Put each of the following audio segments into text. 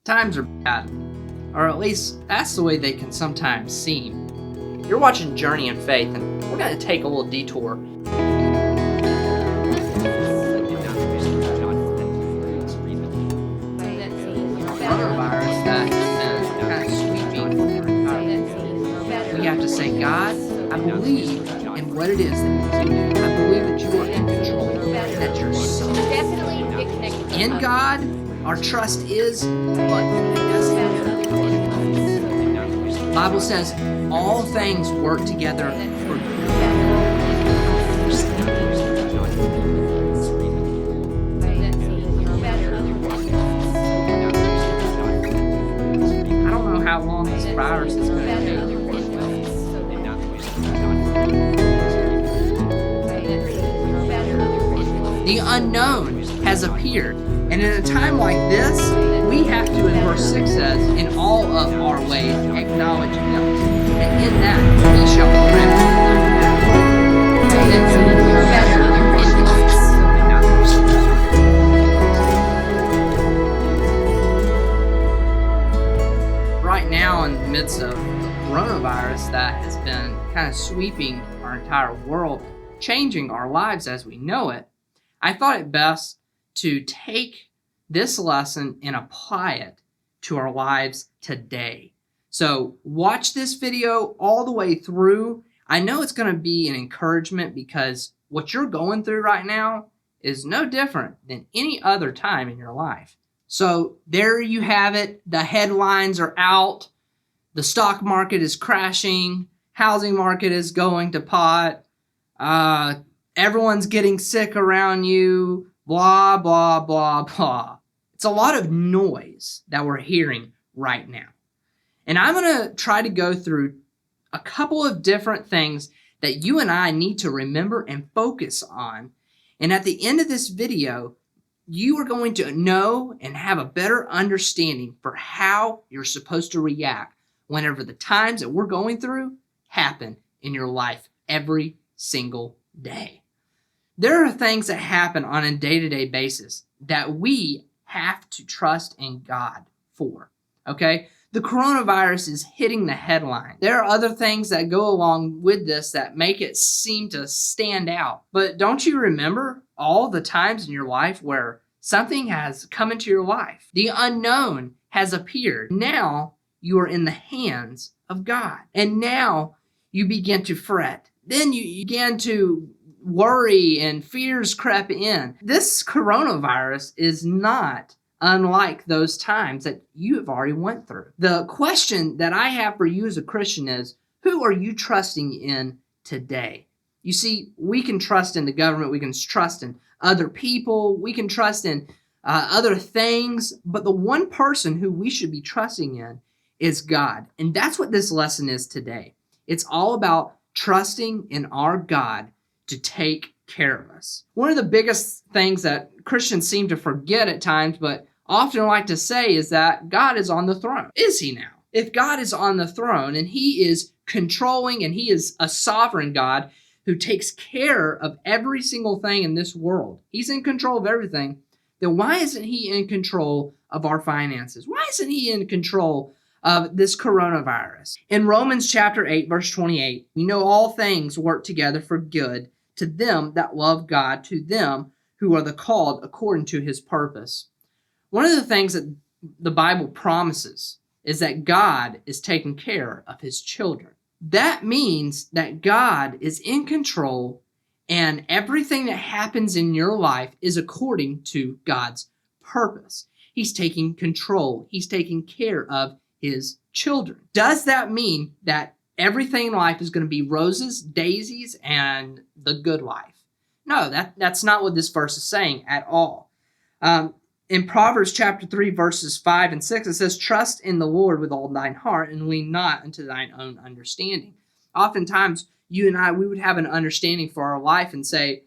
Times are bad, or at least that's the way they can sometimes seem. You're watching Journey in Faith, and we're going to take a little detour. Coronavirus that has been kind of sweeping our entire world. We have to say, God, I believe in what it is that you do. I believe that you are in control, that you're so in God. Our trust is, but it doesn't. The Bible says all things work together for good. I don't know how long this virus is going to take. The unknown has appeared. And in a time like this, we have to, as verse 6 says, in all of our ways acknowledge Him. And in that, He shall right now, in the midst of the coronavirus that has been kind of sweeping our entire world, changing our lives as we know it, I thought it best to take this lesson and apply it to our lives today. So watch this video all the way through. I know it's going to be an encouragement because what you're going through right now is no different than any other time in your life. So there you have it. The headlines are out. The stock market is crashing. Housing market is going to pot. Everyone's getting sick around you. Blah, blah, blah, blah. It's a lot of noise that we're hearing right now. And I'm going to try to go through a couple of different things that you and I need to remember and focus on. And at the end of this video, you are going to know and have a better understanding for how you're supposed to react whenever the times that we're going through happen in your life every single day. There are things that happen on a day-to-day basis that we have to trust in God for, okay? The coronavirus is hitting the headline. There are other things that go along with this that make it seem to stand out. But don't you remember all the times in your life where something has come into your life? The unknown has appeared. Now you are in the hands of God. And now you begin to fret. Then you begin to worry and fears creep in. This coronavirus is not unlike those times that you have already went through. The question that I have for you as a Christian is, who are you trusting in today? You see, we can trust in the government, we can trust in other people, we can trust in other things, but the one person who we should be trusting in is God. And that's what this lesson is today. It's all about trusting in our God to take care of us. One of the biggest things that Christians seem to forget at times, but often like to say, is that God is on the throne. Is He now? If God is on the throne and He is controlling and He is a sovereign God who takes care of every single thing in this world, He's in control of everything, then why isn't He in control of our finances? Why isn't He in control of this coronavirus? In Romans chapter 8, verse 28, we know all things work together for good to them that love God, to them who are the called according to His purpose. One of the things that the Bible promises is that God is taking care of His children. That means that God is in control and everything that happens in your life is according to God's purpose. He's taking control. He's taking care of His children. Does that mean that everything in life is going to be roses, daisies, and the good life? No, that's not what this verse is saying at all. In Proverbs chapter 3, verses 5 and 6, it says, "Trust in the Lord with all thine heart, and lean not unto thine own understanding." Oftentimes, you and I, we would have an understanding for our life and say,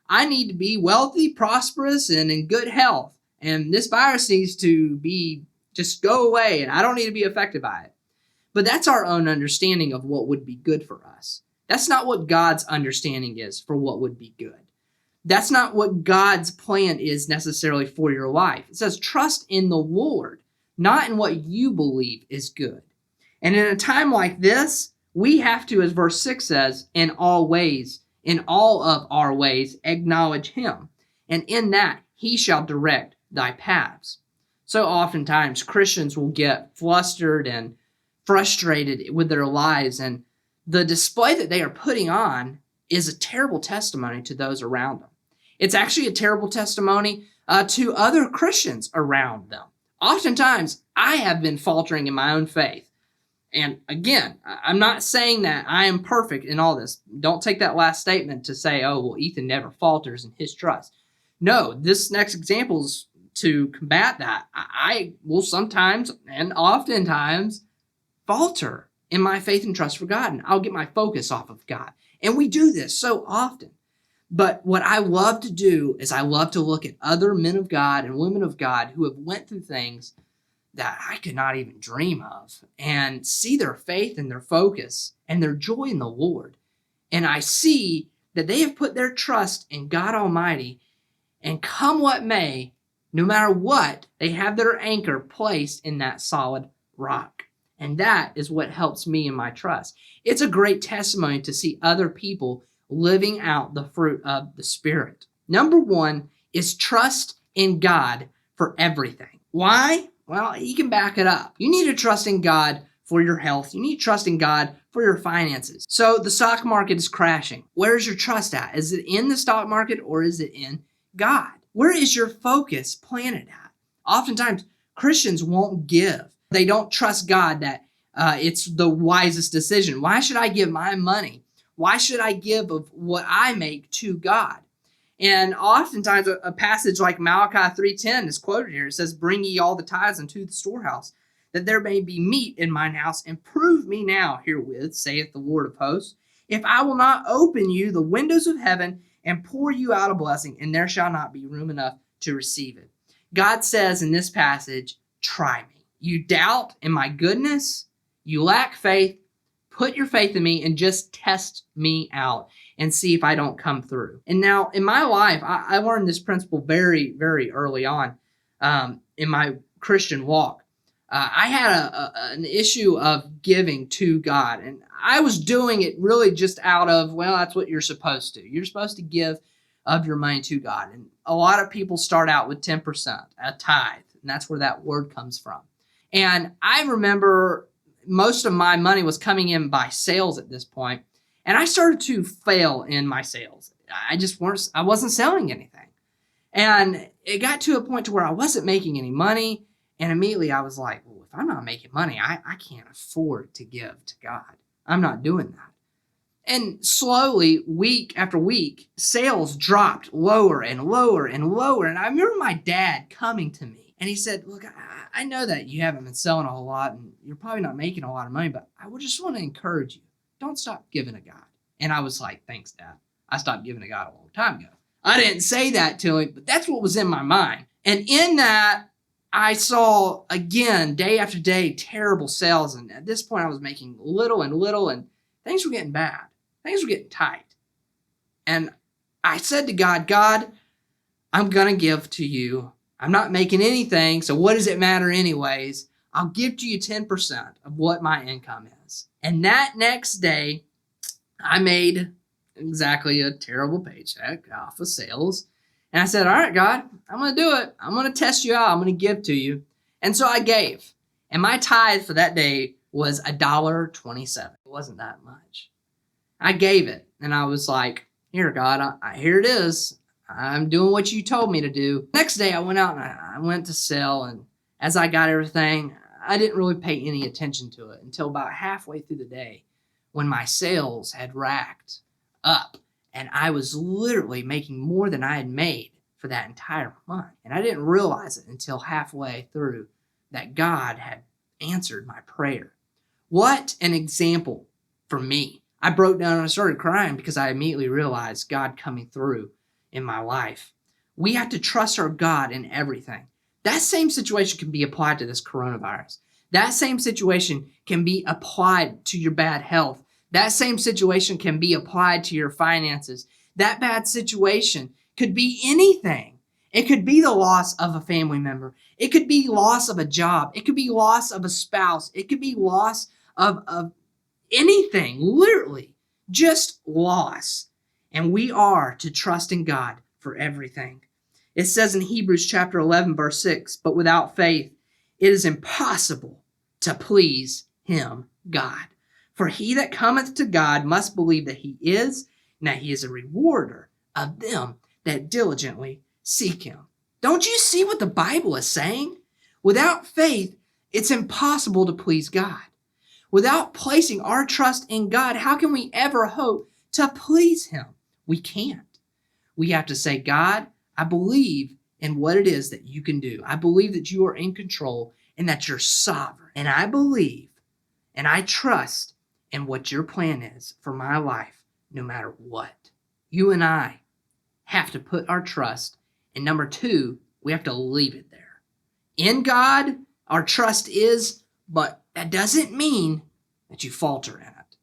I need to be wealthy, prosperous, and in good health. And this virus needs to just go away, and I don't need to be affected by it. But that's our own understanding of what would be good for us. That's not what God's understanding is for what would be good. That's not what God's plan is necessarily for your life. It says, trust in the Lord. not in what you believe is good. And in a time like this, we have to, as verse 6 says, in all ways, in all of our ways, acknowledge him. And in that, he shall direct thy paths. So oftentimes, Christians will get flustered and frustrated with their lives, and the display that they are putting on is a terrible testimony to those around them. It's actually a terrible testimony to other Christians around them. Oftentimes, I have been faltering in my own faith. And again, I'm not saying that I am perfect in all this. Don't take that last statement to say, oh, well, Ethan never falters in his trust. No, this next example is to combat that. I will sometimes and oftentimes falter in my faith and trust for God, and I'll get my focus off of God. And we do this so often. But what I love to do is I love to look at other men of God and women of God who have went through things that I could not even dream of, and see their faith and their focus and their joy in the Lord. And I see that they have put their trust in God Almighty, and come what may, no matter what, they have their anchor placed in that solid rock. And that is what helps me in my trust. It's a great testimony to see other people living out the fruit of the Spirit. Number one is trust in God for everything. Why? Well, he can back it up. You need to trust in God for your health. You need to trust in God for your finances. So the stock market is crashing. Where's your trust at? Is it in the stock market or is it in God? Where is your focus planted at? Oftentimes, Christians won't give. They don't trust God that it's the wisest decision. Why should I give my money? Why should I give of what I make to God? And oftentimes a passage like Malachi 3:10 is quoted here. It says, bring ye all the tithes into the storehouse, that there may be meat in mine house, and prove me now herewith, saith the Lord of hosts, if I will not open you the windows of heaven and pour you out a blessing, and there shall not be room enough to receive it. God says in this passage, try me. You doubt in my goodness, you lack faith, put your faith in me and just test me out and see if I don't come through. And now in my life, I learned this principle very, very early on in my Christian walk. I had an issue of giving to God, and I was doing it really just out of, well, that's what you're supposed to. You're supposed to give of your money to God. And a lot of people start out with 10%, a tithe, and that's where that word comes from. And I remember most of my money was coming in by sales at this point, and I started to fail in my sales. I wasn't selling anything. And it got to a point to where I wasn't making any money, and immediately I was like, well, if I'm not making money, I can't afford to give to God. I'm not doing that. And slowly, week after week, sales dropped lower and lower and lower. And I remember my dad coming to me, and he said, look, I know that you haven't been selling a whole lot, and you're probably not making a lot of money, but I would just want to encourage you. Don't stop giving to God. And I was like, thanks, Dad. I stopped giving to God a long time ago. I didn't say that to him, but that's what was in my mind. And in that, I saw, again, day after day, terrible sales. And at this point, I was making little and little, and things were getting bad. Things were getting tight. And I said to God, God, I'm going to give to you. I'm not making anything, so what does it matter anyways? I'll give to you 10% of what my income is. And that next day, I made exactly a terrible paycheck off of sales. And I said, all right, God, I'm going to do it. I'm going to test you out. I'm going to give to you. And so I gave. And my tithe for that day was $1.27. It wasn't that much. I gave it. And I was like, here, God, here it is. I'm doing what you told me to do. Next day, I went out and I went to sell. And as I got everything, I didn't really pay any attention to it until about halfway through the day when my sales had racked up. And I was literally making more than I had made for that entire month. And I didn't realize it until halfway through that God had answered my prayer. What an example for me. I broke down and I started crying because I immediately realized God coming through in my life. We have to trust our God in everything. That same situation can be applied to this coronavirus. That same situation can be applied to your bad health. That same situation can be applied to your finances. That bad situation could be anything. It could be the loss of a family member. It could be loss of a job. It could be loss of a spouse. It could be loss of anything, literally, just loss. And we are to trust in God for everything. It says in Hebrews chapter 11, verse 6, but without faith, it is impossible to please him, God. For he that cometh to God must believe that he is, and that he is a rewarder of them that diligently seek him. Don't you see what the Bible is saying? Without faith, it's impossible to please God. Without placing our trust in God, how can we ever hope to please him? We can't. We have to say, God, I believe in what it is that you can do. I believe that you are in control and that you're sovereign. And I believe and I trust in what your plan is for my life, no matter what. You and I have to put our trust. And number two, we have to leave it there. In God, our trust is, but that doesn't mean that you falter in it.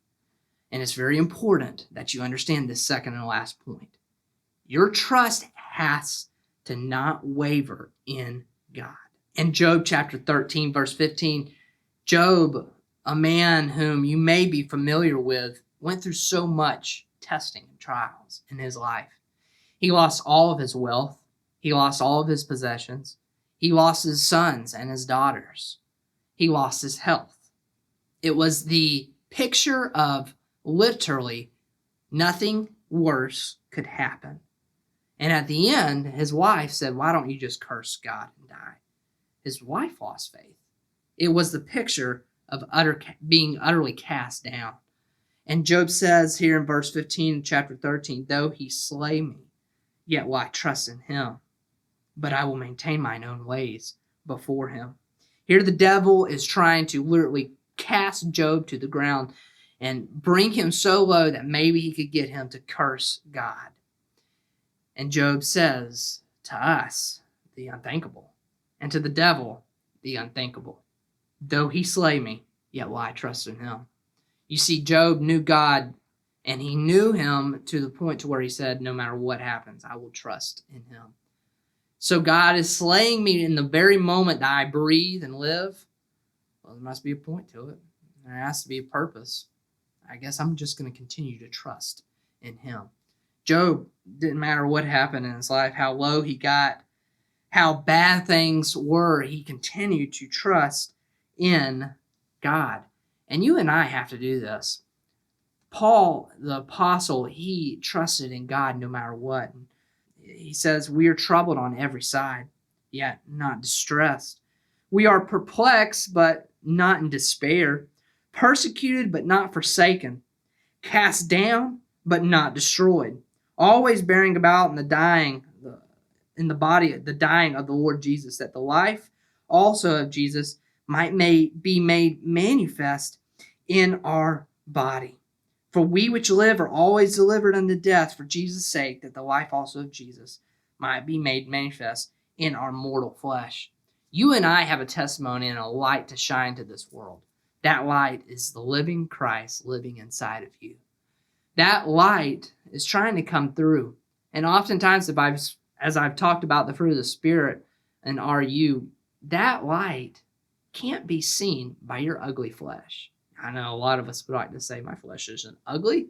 And it's very important that you understand this second and last point. Your trust has to not waver in God. In Job chapter 13, verse 15, Job, a man whom you may be familiar with, went through so much testing and trials in his life. He lost all of his wealth. He lost all of his possessions. He lost his sons and his daughters. He lost his health. It was the picture of literally nothing worse could happen. And at the end, his wife said, why don't you just curse God and die? His wife lost faith. It was the picture of being utterly cast down. And Job says here in verse 15, chapter 13, though he slay me, yet will I trust in him. But I will maintain mine own ways before him. Here the devil is trying to literally cast Job to the ground and bring him so low that maybe he could get him to curse God. And Job says to us, the unthinkable, and to the devil, the unthinkable. Though he slay me, yet will I trust in him. You see, Job knew God, and he knew him to the point to where he said, no matter what happens, I will trust in him. So God is slaying me in the very moment that I breathe and live. Well, there must be a point to it. There has to be a purpose. I guess I'm just going to continue to trust in him. Job, didn't matter what happened in his life, how low he got, how bad things were, he continued to trust in God. And you and I have to do this. Paul, the apostle, he trusted in God no matter what. He says, we are troubled on every side, yet not distressed. We are perplexed, but not in despair. Persecuted, but not forsaken. Cast down, but not destroyed. Always bearing about in the dying of the Lord Jesus, that the life also of Jesus might be made manifest in our body. For we which live are always delivered unto death for Jesus' sake, that the life also of Jesus might be made manifest in our mortal flesh. You and I have a testimony and a light to shine to this world. That light is the living Christ living inside of you. That light is trying to come through. And oftentimes, as I've talked about the fruit of the Spirit and that light can't be seen by your ugly flesh. I know a lot of us would like to say my flesh isn't ugly,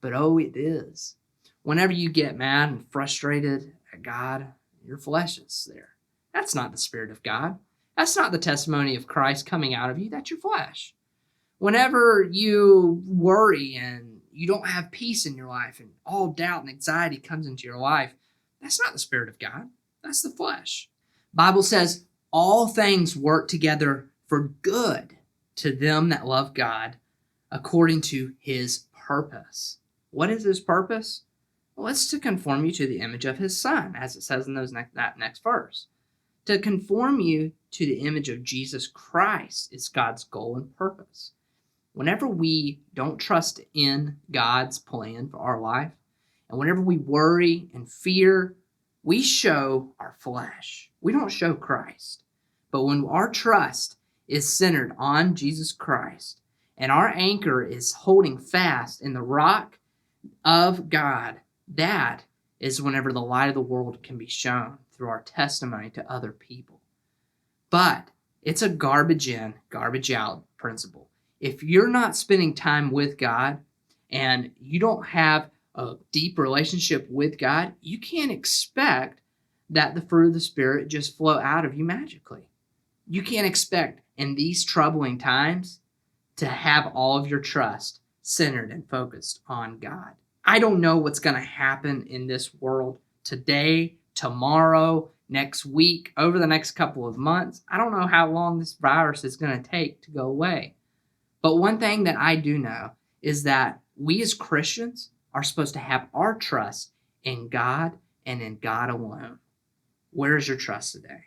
but oh, it is. Whenever you get mad and frustrated at God, your flesh is there. That's not the Spirit of God. That's not the testimony of Christ coming out of you. That's your flesh. Whenever you worry and you don't have peace in your life and all doubt and anxiety comes into your life, that's not the Spirit of God. That's the flesh. Bible says all things work together for good to them that love God according to his purpose. What is his purpose? Well, it's to conform you to the image of his Son, as it says in that next verse. To conform you to the image of Jesus Christ is God's goal and purpose. Whenever we don't trust in God's plan for our life, and whenever we worry and fear, we show our flesh. We don't show Christ. But when our trust is centered on Jesus Christ, and our anchor is holding fast in the rock of God, that is whenever the light of the world can be shown through through our testimony to other people. But it's a garbage in, garbage out principle. If you're not spending time with God and you don't have a deep relationship with God, you can't expect that the fruit of the Spirit just flow out of you magically. You can't expect in these troubling times to have all of your trust centered and focused on God. I don't know what's going to happen in this world today, tomorrow, next week, over the next couple of months. I don't know how long this virus is going to take to go away. But one thing that I do know is that we as Christians are supposed to have our trust in God and in God alone. Where is your trust today?